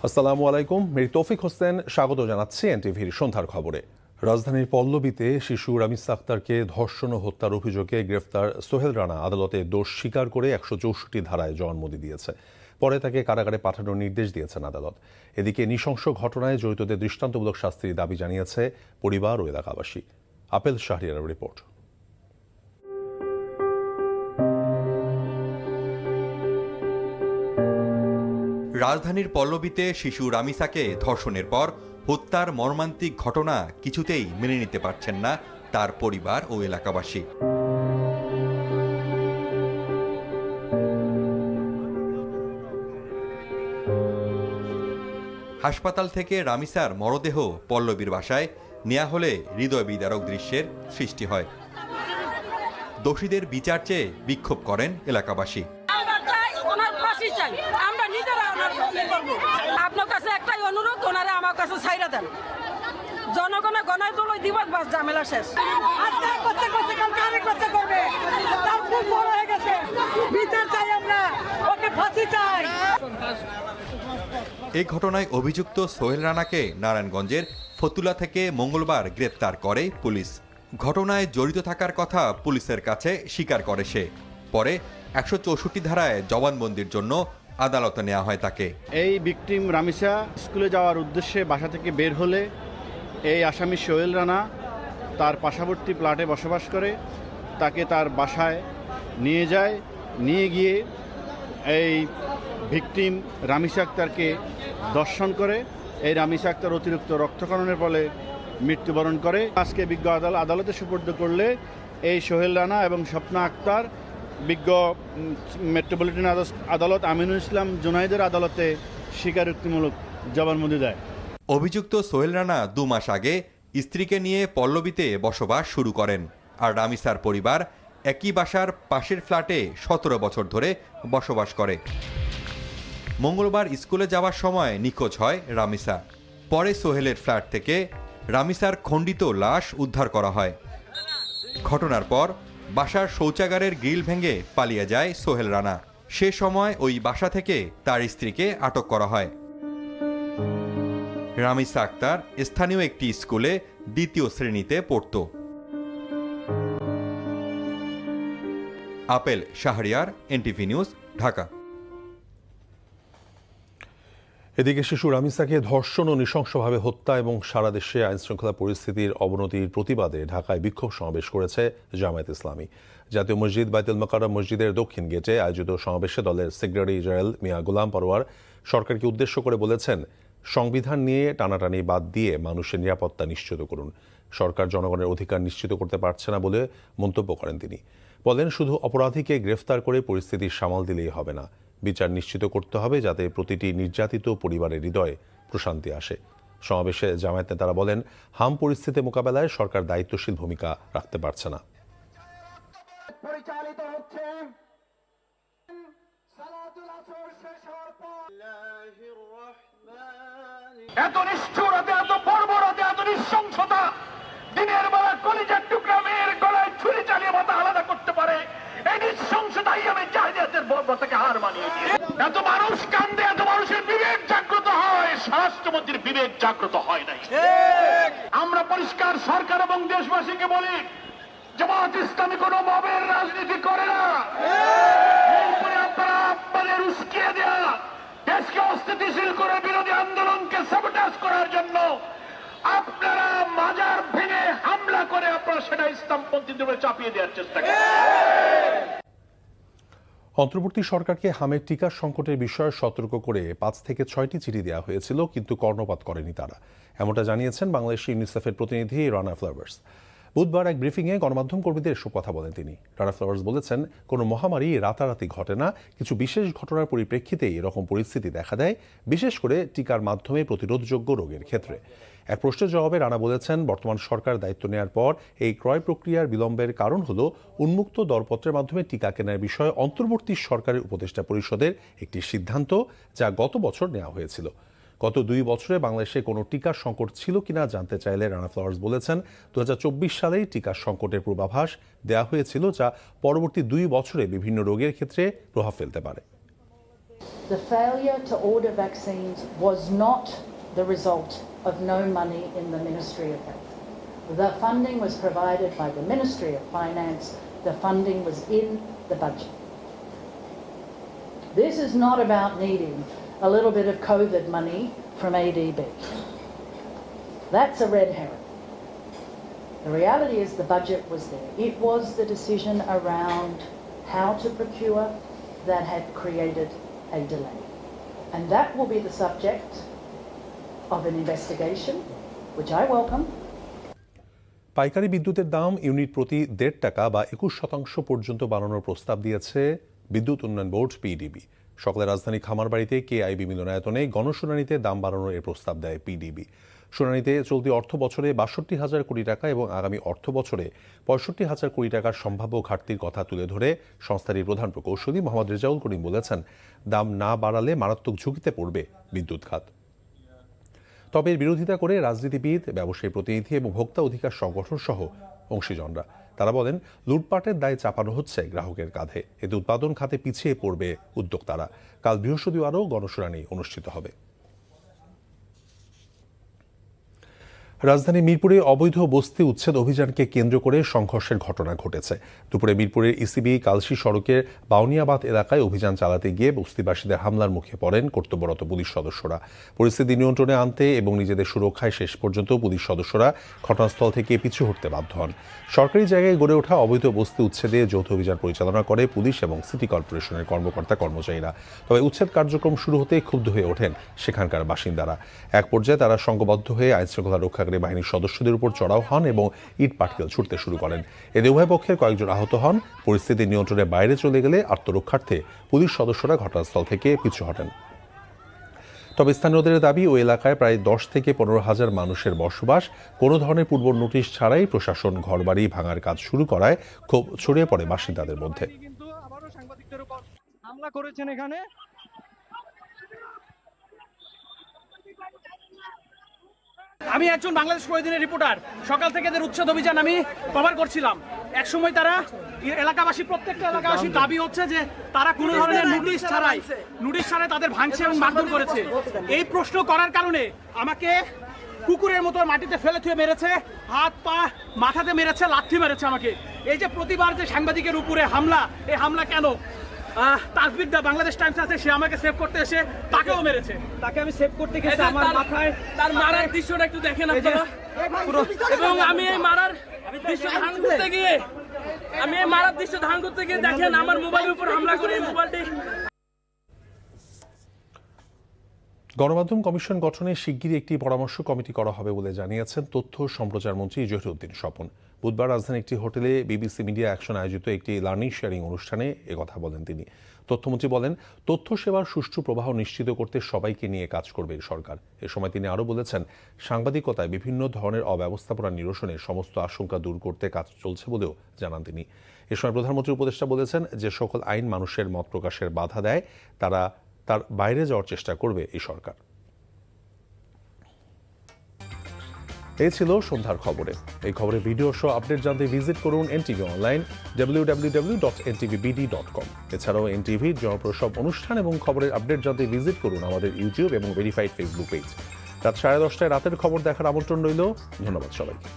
আসসালামু আলাইকুম, মির তৌফিক হোসেন স্বাগত জানাচ্ছি এনটিভির সন্ধ্যার খবরে। রাজধানীর পল্লবীতে শিশু রামিস আক্তারকে ধর্ষণ ও হত্যার অভিযোগে গ্রেফতার সোহেল রানা আদালতে দোষ স্বীকার করে ১৬৪ ধারায় জবানবন্দি দিয়েছে। পরে তাকে কারাগারে পাঠানোর নির্দেশ দিয়েছেন আদালত। এদিকে নৃশংস ঘটনায় জড়িতদের দৃষ্টান্তমূলক শাস্তির দাবি জানিয়েছে পরিবার ও এলাকাবাসী। আপেল শাহরিয়ারের রিপোর্ট। রাজধানীর পল্লবীতে শিশু রামিসাকে ধর্ষণের পর হত্যার মর্মান্তিক ঘটনা কিছুতেই মেনে নিতে পারছেন না তার পরিবার ও এলাকাবাসী। হাসপাতাল থেকে রামিসার মরদেহ পল্লবীর বাসায় নেওয়া হলে হৃদয় বিদারক দৃশ্যের সৃষ্টি হয়। দোষীদের বিচার চেয়ে বিক্ষোভ করেন এলাকাবাসী। আপনার কাছে একটাই অনুরোধ, ওনারা আমার কাছে ছাইরা দেন। জনগণের গণায় তো ওই দিবস বাস ঝামেলা শেষ। এই ঘটনায় অভিযুক্ত সোহেল রানাকে নারায়ণগঞ্জের ফতুল্লা থেকে মঙ্গলবার গ্রেপ্তার করে পুলিশ। ঘটনায় জড়িত থাকার কথা পুলিশের কাছে স্বীকার করে সে। পরে ১৬৪ ধারায় জবানবন্দির জন্য আদালতে নেওয়া হয় তাকে। এই ভিকটিম রামিসা স্কুলে যাওয়ার উদ্দেশ্যে বাসা থেকে বের হলে এই আসামি সোহেল রানা তার পার্শ্ববর্তী প্লটে বসবাস করে, তাকে তার বাসায় নিয়ে যায়। নিয়ে গিয়ে এই ভিকটিম রামিসা আক্তারকে ধর্ষণ করে। এই রামিসা আক্তার অতিরিক্ত রক্তক্ষরণের ফলে মৃত্যুবরণ করে। আজকে বিজ্ঞ আদালতে সুপর্দ করলে এই সোহেল রানা এবং স্বপ্না আক্তার বিজ্ঞ মেট্রোপলিটন আদালত আমিনুল ইসলাম জুনাইদের আদালতে স্বীকারোক্তিমূলক জবানবন্দি দেয়। অভিযুক্ত সোহেল রানা ২ মাস আগে স্ত্রীকে নিয়ে পল্লবীতে বসবাস শুরু করেন। আর রামিসার পরিবার একই বাসার পাশের ফ্ল্যাটে ১৭ বছর ধরে বসবাস করে। মঙ্গলবার স্কুলে যাওয়ার সময় নিখোঁজ হয় রামিসা। পরে সোহেলের ফ্ল্যাট থেকে রামিসার খণ্ডিত লাশ উদ্ধার করা হয়। ঘটনার পর বাসার শৌচাগারের গ্রিল ভেঙে পালিয়ে যায় সোহেল রানা। সে সময় ওই বাসা থেকে তার স্ত্রীকে আটক করা হয়। রামিসা আক্তার স্থানীয় একটি স্কুলে ২য় শ্রেণীতে পড়ত। Apple Shahriar, NTV news, Dhaka. এদিকে শিশু রামিসাকে ধর্ষণ ও নৃশংসভাবে হত্যা এবং সারা দেশে আইনশৃঙ্খলা পরিস্থিতির অবনতির প্রতিবাদে ঢাকায় বিক্ষোভ সমাবেশ করেছে জামায়াত ইসলামী। জাতীয় মসজিদ বাইতুল মোকাররম মসজিদের দক্ষিণ গেটে আয়োজিত সমাবেশে দলের সেক্রেটারি জেনারেল মিয়া গোলাম পরোয়ার সরকারকে উদ্দেশ্য করে বলেছেন, সংবিধান নিয়ে টানাটানি বাদ দিয়ে মানুষের নিরাপত্তা নিশ্চিত করুন। সরকার জনগণের অধিকার নিশ্চিত করতে পারছে না বলে মন্তব্য করেন তিনি। বলেন, শুধু অপরাধীকে গ্রেফতার করে পরিস্থিতি সামাল দিলেই হবে না, বিচার নিশ্চিত করতে হবে যাতে প্রতিটি নির্যাতিত পরিবারের হৃদয়ে প্রশান্তি আসে। সমাবেশে জামায়াত নেতারা বলেন, হাম পরিস্থিতি মোকাবেলায় সরকার দায়িত্বশীল ভূমিকা রাখতে পারছে না। এত নিষ্ঠুরতা, এত বর্বরতা, এত নৃশংসতা দিনের বেলা কলিজার টুকরা মেয়ের গলায় ছুরি চালিয়ে মাথা আলাদা করতে পারে, এই নৃশংসতাই আমি জাহিলিয়াতের বর্বরতাকে হার মানিয়ে দিয়ে। এত মানুষ কান্দে, এত মানুষের বিবেক জাগ্রত হয়, স্বরাষ্ট্রমন্ত্রীর বিবেক জাগ্রত হয় নাই। আমরা পরিষ্কার সরকার এবং দেশবাসীকে বলি, জামায়াত ইসলামী কোন মবের রাজনীতি করে না। এরপরে আপনারা আপনাদের উস্কিয়ে দেয়া দেশকে অস্থিতিশীল করে বিরোধী আন্দোলনকে সাবোটাজ করার জন্য আপনারা মাজার ভেঙে হামলা করে আপনারা সেটা ইসলামপন্থীদের উপরে চাপিয়ে দেওয়ার চেষ্টা করেন। অন্তর্বর্তী সরকারকে হামের টিকা সংকটের বিষয়ে সতর্ক করে ৫ থেকে ৬টি চিঠি দেওয়া হয়েছিল, কিন্তু কর্ণপাত করেনি তারা। এমনটা জানিয়েছেন বাংলাদেশ ইউনিসেফের প্রতিনিধি রানা ফ্লাওয়ার্স। বুধবার এক ব্রিফিংয়ে গণমাধ্যম কর্মীদের এসব কথা বলেন তিনি। রানা ফ্লাওয়ার্স বলেছেন, কোনো মহামারী রাতারাতি ঘটে না, কিছু বিশেষ ঘটনার পরিপ্রেক্ষিতেই এরকম পরিস্থিতি দেখা দেয়, বিশেষ করে টিকার মাধ্যমে প্রতিরোধযোগ্য রোগের ক্ষেত্রে। এক প্রশ্নের জবাবে রানা বলেছেন, বর্তমান সরকার দায়িত্ব নেওয়ার পর এই ক্রয় প্রক্রিয়ার বিলম্বের কারণ হল উন্মুক্ত দরপত্রের মাধ্যমে টিকা কেনার বিষয়ে অন্তর্বর্তী সরকারের উপদেষ্টা পরিষদের একটি সিদ্ধান্ত, যা গত বছর নেওয়া হয়েছিল। গত 2 বছরে বাংলাদেশে কোনো টিকার সংকট ছিল কিনা জানতে চাইলে রানা ফ্লাওয়ার্স বলেছেন, 2024 সালেই টিকার সংকটের পূর্বাভাস দেওয়া হয়েছিল, যা পরবর্তী 2 বছরে বিভিন্ন রোগের ক্ষেত্রে প্রভাব ফেলতে পারে। The failure to order vaccines was not the result of no money in the Ministry of Health. The funding was provided by the Ministry of Finance. The funding was in the budget. This is not about needing a little bit of COVID money from ADB. That's a red herring. The reality is the budget was there. It was the decision around how to procure that had created a delay. And that will be the subject of an investigation, which I welcome. পাইকারি বিদ্যুতের দাম unit প্রতি 1.5 টাকা বা 21% পর্যন্ত বাড়ানোর প্রস্তাব দিয়েছে বিদ্যুৎ উন্নয়ন বোর্ড পিডিবি। সকালে রাজধানী খামারবাড়িতে কেআইবি মিলনায়তনে গণশুনানিতে দাম বাড়ানোর এ প্রস্তাব দেয় পিডিবি। শুনানিতে চলতি অর্থ বছরে 62,000 কোটি টাকা এবং আগামী অর্থ বছরে 65,000 কোটি টাকার সম্ভাব্য ঘাটতির কথা তুলে ধরে সংস্থাটির প্রধান প্রকৌশলী মোহাম্মদ রেজাউল করিম বলেছেন, দাম না বাড়ালে মারাত্মক ঝুঁকিতে পড়বে বিদ্যুৎ খাত। তবে এর বিরোধিতা করে রাজনীতিবিদ, ব্যবসায়ী প্রতিনিধি এবং ভোক্তা অধিকার সংগঠন সহ অংশীজনরা তারা বলেন, লুটপাটের দায় চাপানো হচ্ছে গ্রাহকের কাঁধে। এতে উৎপাদন খাতে পিছিয়ে পড়বে উদ্যোক্তারা। কাল বৃহস্পতিবারও গণশুনানি অনুষ্ঠিত হবে। রাজধানী মিরপুরে অবৈধ বস্তি উচ্ছেদ অভিযানকে কেন্দ্র করে সংঘর্ষের ঘটনা ঘটেছে। দুপুরে মিরপুরের ইসিবি কালশি সড়কের বাউনিয়াবাদ এলাকায় অভিযান চালাতে গিয়ে বস্তিবাসীদের হামলার মুখে পড়েন কর্তব্যরত পুলিশ সদস্যরা। পরিস্থিতি নিয়ন্ত্রণে আনতে এবং নিজেদের সুরক্ষায় শেষ পর্যন্ত পুলিশ সদস্যরা ঘটনাস্থল থেকে পিছু হটতে বাধ্য হন। সরকারি জায়গায় গড়ে ওঠা অবৈধ বস্তি উচ্ছেদে যৌথ অভিযান পরিচালনা করে পুলিশ এবং সিটি কর্পোরেশনের কর্মকর্তা কর্মচারীরা। তবে উচ্ছেদ কার্যক্রম শুরু হতে ক্ষুব্ধ হয়ে ওঠেন সেখানকার বাসিন্দারা। এক পর্যায়ে তারা সংঘবদ্ধ হয়ে আইনশৃঙ্খলা রক্ষাকারী বাহিনীর সদস্যদের উপর চড়াও হন এবং ইট পাটকেল ছুটতে শুরু করেন। এতে উভয় পক্ষের কয়েকজন আহত হন। পরিস্থিতি নিয়ন্ত্রণের বাইরে চলে গেলে আত্মরক্ষার্থে পুলিশ সদস্যরা ঘটনাস্থল থেকে পিছু হটেন। তবে স্থানীয়দের দাবি, ওই এলাকায় প্রায় 10 থেকে 15,000 মানুষের বসবাস। কোনো ধরনের পূর্ব নোটিশ ছাড়াই প্রশাসন ঘরবাড়ি ভাঙার কাজ শুরু করায় ক্ষোভ ছড়িয়ে পড়ে বাসিন্দাদের মধ্যে। কিন্তু আবারও সাংবাদিকদের উপর হামলা করেছেন এখানে। আমি একজন বাংলাদেশ প্রতিদিনের রিপোর্টার। সকাল থেকে এদের উচ্ছেদ অভিযান আমি কভার করছিলাম। একসময় তারা এলাকাবাসী, প্রত্যেকটা এলাকাবাসীর দাবি হচ্ছে যে তারা কোনো ধরনের নোটিশ ছাড়াই তাদের ভাঙছে এবং মারধর করেছে। এই প্রশ্ন করার কারণে আমাকে কুকুরের মতো মাটিতে ফেলে থুয়ে মেরেছে, হাত পা মাথাতে মেরেছে, লাথি মেরেছে আমাকে। এই যে প্রতিবার যে সাংবাদিকের উপরে হামলা, এই হামলা কেন? তাসবির দা বাংলাদেশ টাইমস আছে, সে আমাকে সেভ করতে এসে তাকেও মেরেছে। তাকে আমি সেভ করতে গেছি, আমার মাথায় তার মারার দৃশ্যটা একটু দেখেন আপনারা। এবং আমি এই মারার দৃশ্য ধারণ করতে গিয়ে দেখেন আমার মোবাইলের উপর হামলা করে মোবাইলটি। গণমাধ্যম কমিশন গঠনে শিগগিরই একটি পরামর্শ কমিটি করা হবে বলে জানিয়েছেন তথ্য সম্প্রচার মন্ত্রী জহিরুদ্দিন স্বপন। বুধবার রাজধানীর একটি হোটেলে বিবিসি মিডিয়া অ্যাকশন আয়োজিত একটি লার্নিং শেয়ারিং অনুষ্ঠানে একথা বলেন তিনি। তথ্যমন্ত্রী বলেন, তথ্য সেবার সুষ্ঠু প্রবাহ নিশ্চিত করতে সবাইকে নিয়ে কাজ করবে সরকার। এ সময় তিনি আরও বলেছেন, সাংবাদিকতায় বিভিন্ন ধরনের অব্যবস্থাপনা নিরসনে সমস্ত আশঙ্কা দূর করতে কাজ চলছে বলেও জানান তিনি। এ সময় প্রধানমন্ত্রী উপদেষ্টা বলেছেন, যে সকল আইন মানুষের মত প্রকাশের বাধা দেয় তারা তার বাইরে যাওয়ার চেষ্টা করবে এই সরকার। এই ছিল সন্ধ্যার খবরে। এই খবরের ভিডিও শো আপডেট জানতে ভিজিট করুন এনটিভি অনলাইন www.ntvbd.com। এছাড়াও এনটিভির জনপ্রিয় সব অনুষ্ঠান এবং খবরের আপডেট জানতে ভিজিট করুন আমাদের ইউটিউব এবং ভেরিফাইড ফেসবুক পেজ। রাত 10:30 রাতের খবর দেখার আমন্ত্রণ রইল। ধন্যবাদ সবাইকে।